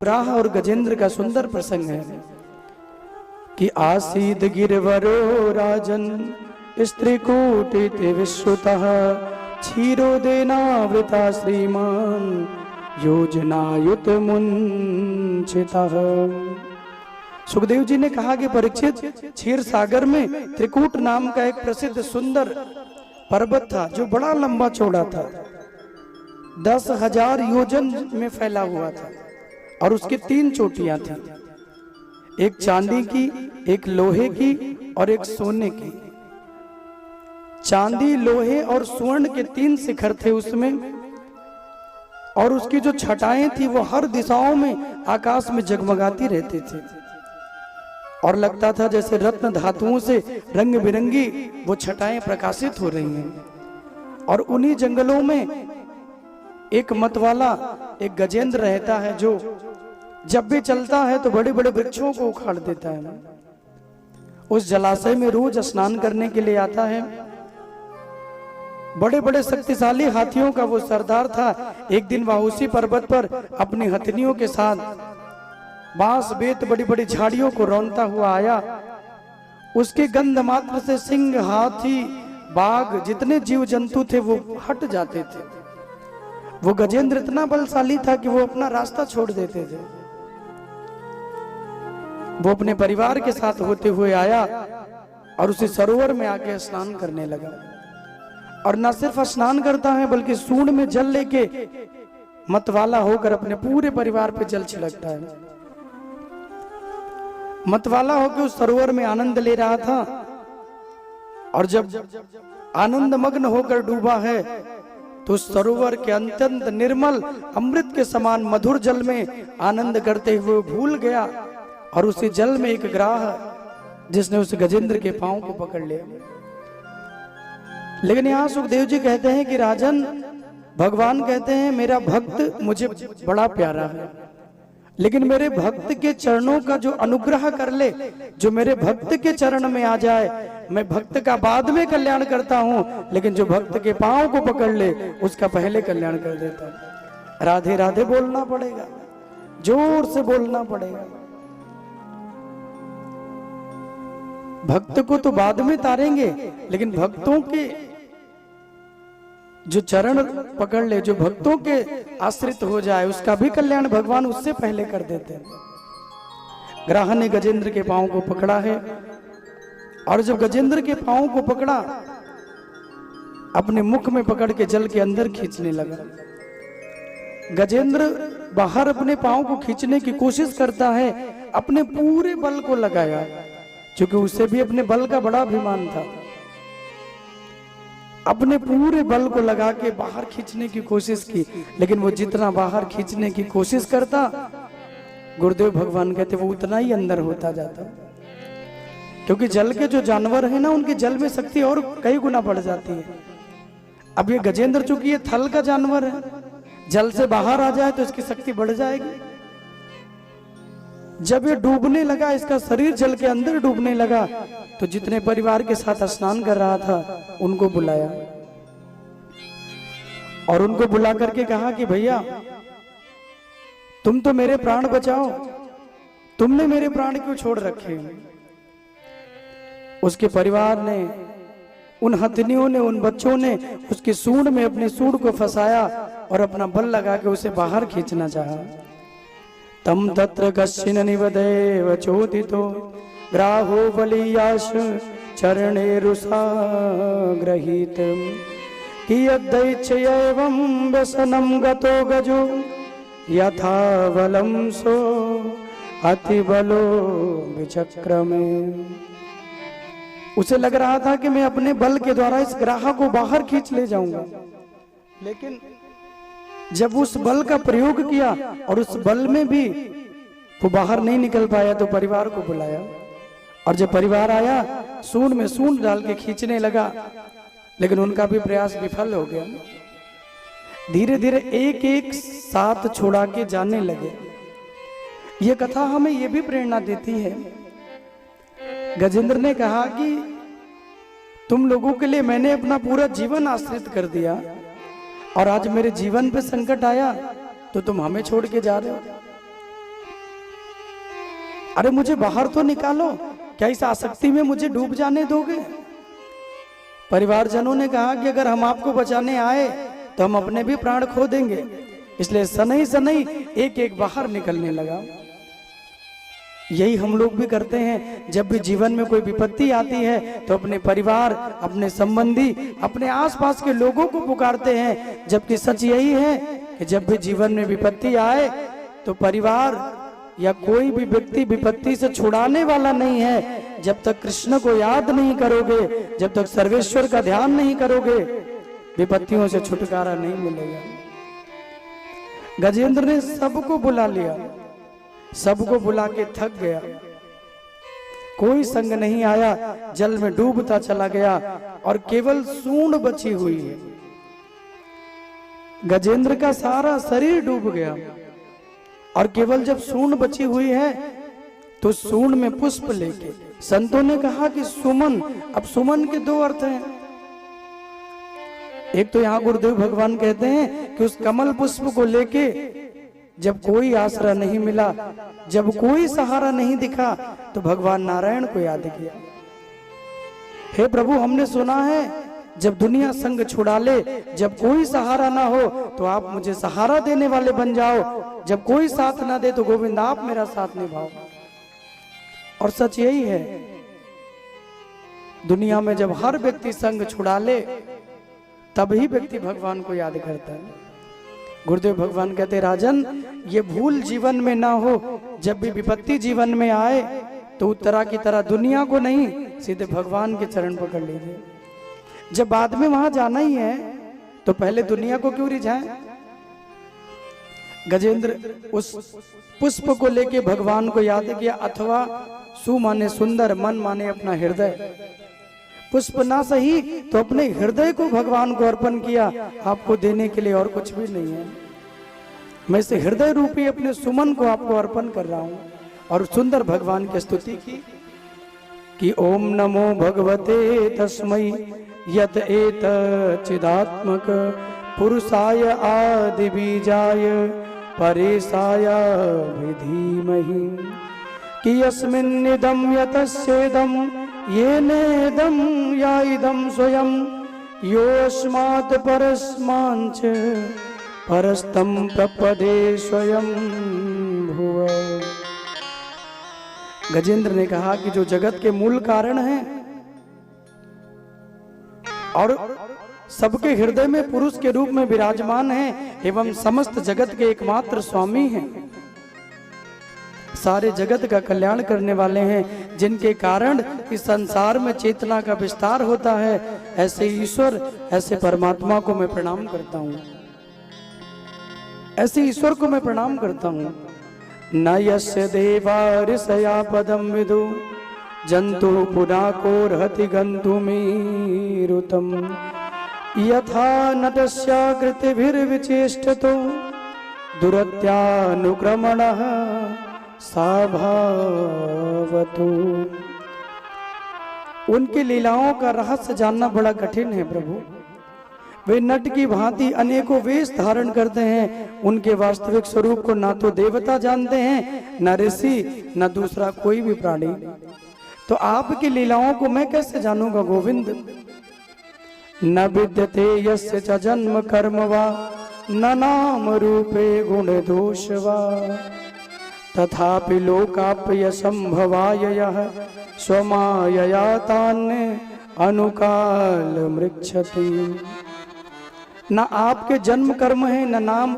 राह और गजेंद्र का सुंदर प्रसंग है कि आसीद गिरवरो राजन स्त्रीकूटित विश्रुतः क्षीरोदेनावृता श्रीमान योजनायुत मुंचितः। सुखदेव जी ने कहा कि परीक्षित, क्षीर सागर में त्रिकूट नाम का एक प्रसिद्ध सुंदर पर्वत था जो बड़ा लंबा चौड़ा था, 10,000 योजन में फैला हुआ था और उसकी 3 चोटियां थी, एक चांदी की, एक लोहे की और एक सोने की। चांदी, लोहे और स्वर्ण के 3 शिखर थे उसमें, और उसकी जो छटाएं थी वो हर दिशाओं में आकाश में जगमगाती रहती थी और लगता था जैसे रत्न धातुओं से रंग बिरंगी वो छटाएं प्रकाशित हो रही हैं। और उन्हीं जंगलों में एक मतवाला, एक गजेंद्र रहता है जो जब भी चलता है तो बड़े बड़े वृक्षों को उखाड़ देता है। उस जलाशय में रोज स्नान करने के लिए आता है। बड़े बड़े शक्तिशाली हाथियों का वो सरदार था। एक दिन वह उसी पर्वत पर अपनी हथनियों के साथ बांस, बेत, बड़ी बड़ी झाड़ियों को रौंदता हुआ आया। उसके गंध मात्र से सिंह, हाथी, बाघ, जितने जीव जंतु थे वो हट जाते थे। वो गजेंद्र इतना बलशाली था कि वो अपना रास्ता छोड़ देते थे। वो अपने परिवार के साथ होते हुए आया और उसी सरोवर में आके स्नान करने लगा। और न सिर्फ स्नान करता है बल्कि सूंड में जल लेके मतवाला होकर अपने पूरे परिवार पे जल छिड़कता है। मतवाला होकर उस सरोवर में आनंद ले रहा था और जब आनंद मग्न होकर डूबा है तो उस सरोवर के अत्यंत निर्मल अमृत के समान मधुर जल में आनंद करते हुए भूल गया और उसी जल में एक ग्राह जिसने उस गजेंद्र के पांव को पकड़ लिया। लेकिन यहाँ सुखदेव जी कहते हैं कि राजन, भगवान कहते हैं मेरा भक्त मुझे बड़ा प्यारा है, लेकिन मेरे भक्त के चरणों का जो अनुग्रह कर ले, जो मेरे भक्त के चरण में आ जाए, मैं भक्त का बाद में कल्याण करता हूँ, लेकिन जो भक्त के पांव को पकड़ ले उसका पहले कल्याण कर देता हूँ। राधे राधे बोलना पड़ेगा, जोर से बोलना पड़ेगा। भक्त को तो बाद में तारेंगे, लेकिन भक्तों के जो चरण पकड़ ले, जो भक्तों के आश्रित हो जाए, उसका भी कल्याण भगवान उससे पहले कर देते हैं। ग्राह ने गजेंद्र के पांव को पकड़ा है और जब गजेंद्र के पांव को पकड़ा, अपने मुख में पकड़ के जल के अंदर खींचने लगा। गजेंद्र बाहर अपने पांव को खींचने की कोशिश करता है, अपने पूरे बल को लगाया, क्योंकि उसे भी अपने बल का बड़ा अभिमान था। अपने पूरे बल को लगा के बाहर खींचने की कोशिश की, लेकिन वो जितना बाहर खींचने की कोशिश करता, गुरुदेव भगवान कहते वो उतना ही अंदर होता जाता। क्योंकि जल के जो जानवर है ना, उनके जल में शक्ति और कई गुना बढ़ जाती है। अब ये गजेंद्र चूंकि ये थल का जानवर है, जल से बाहर आ जाए तो इसकी शक्ति बढ़ जाएगी। जब ये डूबने लगा, इसका शरीर जल के अंदर डूबने लगा, तो जितने परिवार के साथ स्नान कर रहा था उनको बुलाया और उनको बुला करके कहा कि भैया तुम तो मेरे प्राण बचाओ, तुमने मेरे प्राण क्यों छोड़ रखे। उसके परिवार ने, उन हथनियों ने, उन बच्चों ने उसकी सूंड में अपनी सूंड को फंसाया और अपना बल लगा के उसे बाहर खींचना चाहा। तम तत्र कश्चिन निवदेव चोदितो ग्राहो बलियाश चरणे रुषा ग्रहीत कियद्दैच्छयैवं व्यसनं गतो गजो यथा बलं सो अतिबलो विचक्रमे। उसे लग रहा था कि मैं अपने बल के द्वारा इस ग्राह को बाहर खींच ले जाऊंगा, लेकिन जब उस बल का प्रयोग किया और उस बल में भी वो बाहर नहीं निकल पाया, तो परिवार को बुलाया और जब परिवार आया, सूंड में सूंड डाल के खींचने लगा, लेकिन उनका भी प्रयास विफल हो गया। धीरे धीरे एक एक साथ छोड़ा के जाने लगे। ये कथा हमें ये भी प्रेरणा देती है। गजेंद्र ने कहा कि तुम लोगों के लिए मैंने अपना पूरा जीवन आश्रित कर दिया और आज मेरे जीवन पे संकट आया तो तुम हमें छोड़ के जा रहे हो। अरे मुझे बाहर तो निकालो, क्या इस आसक्ति में मुझे डूब जाने दोगे? परिवारजनों ने कहा कि अगर हम आपको बचाने आए तो हम अपने भी प्राण खो देंगे, इसलिए सनई सनई एक एक बाहर निकलने लगा। यही हम लोग भी करते हैं, जब भी जीवन में कोई विपत्ति आती है तो अपने परिवार, अपने संबंधी, अपने आसपास के लोगों को पुकारते हैं, जबकि सच यही है कि जब भी जीवन में विपत्ति आए तो परिवार या कोई भी व्यक्ति विपत्ति से छुड़ाने वाला नहीं है। जब तक कृष्ण को याद नहीं करोगे, जब तक सर्वेश्वर का ध्यान नहीं करोगे, विपत्तियों से छुटकारा नहीं मिलेगा। गजेंद्र ने सबको बुला लिया, सबको बुला के थक गया, कोई संग नहीं आया, जल में डूबता चला गया और केवल सूंड बची हुई है। गजेंद्र का सारा शरीर डूब गया और केवल जब सूंड बची हुई है तो सूंड में पुष्प लेके, संतों ने कहा कि सुमन, अब सुमन के दो अर्थ हैं। एक तो यहाँ गुरुदेव भगवान कहते हैं कि उस कमल पुष्प को लेके जब कोई आसरा नहीं मिला, जब कोई सहारा नहीं दिखा, तो भगवान नारायण को याद किया। हे प्रभु, हमने सुना है जब दुनिया संग छुड़ा ले, जब कोई सहारा ना हो तो आप मुझे सहारा देने वाले बन जाओ, जब कोई साथ ना दे तो गोविंद आप मेरा साथ निभाओ। और सच यही है, दुनिया में जब हर व्यक्ति संग छुड़ा ले तभी व्यक्ति भगवान को याद करता है। गुरुदेव भगवान कहते, राजन, ये भूल जीवन में ना हो, जब भी विपत्ति जीवन में आए तो उत्तरा की तरह दुनिया को नहीं, सीधे भगवान के चरण पकड़ लीजिए। जब बाद में वहां जाना ही है तो पहले दुनिया को क्यों रिझाएं? गजेंद्र उस पुष्प को लेके भगवान को याद किया, अथवा सु माने सुंदर, मन माने अपना हृदय। पुष्प ना सही तो अपने हृदय को भगवान को अर्पण किया, आपको देने के लिए और कुछ भी नहीं है। मैं इस हृदय रूपी अपने सुमन को आपको अर्पण कर रहा हूं। और सुंदर भगवान की स्तुति की कि ओम नमो भगवते तस्मै यत एत चिदात्मक पुरुषाय आदि बीजाय परेशाय विधीमहि कि यस्मिन्निदं यतस्येदं येनेदं या इदं स्वयं योऽस्मात् परस्माञ्च परस्तं प्रपदे स्वयं भुव। गजेंद्र ने कहा कि जो जगत के मूल कारण हैं और सबके हृदय में पुरुष के रूप में विराजमान हैं एवं समस्त जगत के एकमात्र स्वामी हैं, सारे जगत का कल्याण करने वाले हैं, जिनके कारण इस संसार में चेतना का विस्तार होता है, ऐसे ईश्वर, ऐसे परमात्मा को मैं प्रणाम करता हूँ, ऐसे ईश्वर को मैं प्रणाम करता हूँ। न यस्य देवा ऋषया पदम विदु जंतु पुनाकोर्हति गन्तुमीरुतम् यथा नटस्य कृतिभिर्विचेष्टतो दुरत्यानुक्रमणः साभावतु। उनकी लीलाओं का रहस्य जानना बड़ा कठिन है प्रभु। वे नट की भांति अनेकों वेश धारण करते हैं, उनके वास्तविक स्वरूप को ना तो देवता जानते हैं, न ऋषि, न दूसरा कोई भी प्राणी। तो आपकी लीलाओं को मैं कैसे जानूंगा गोविंद। न विद्यते यस्य च जन्म कर्म वा न नाम रूपे गुण दोष वा तथापि लोकाप्य संभवाय यः स्वमायया तान् अनुकाल मृच्छति। न आपके जन्म कर्म है, न नाम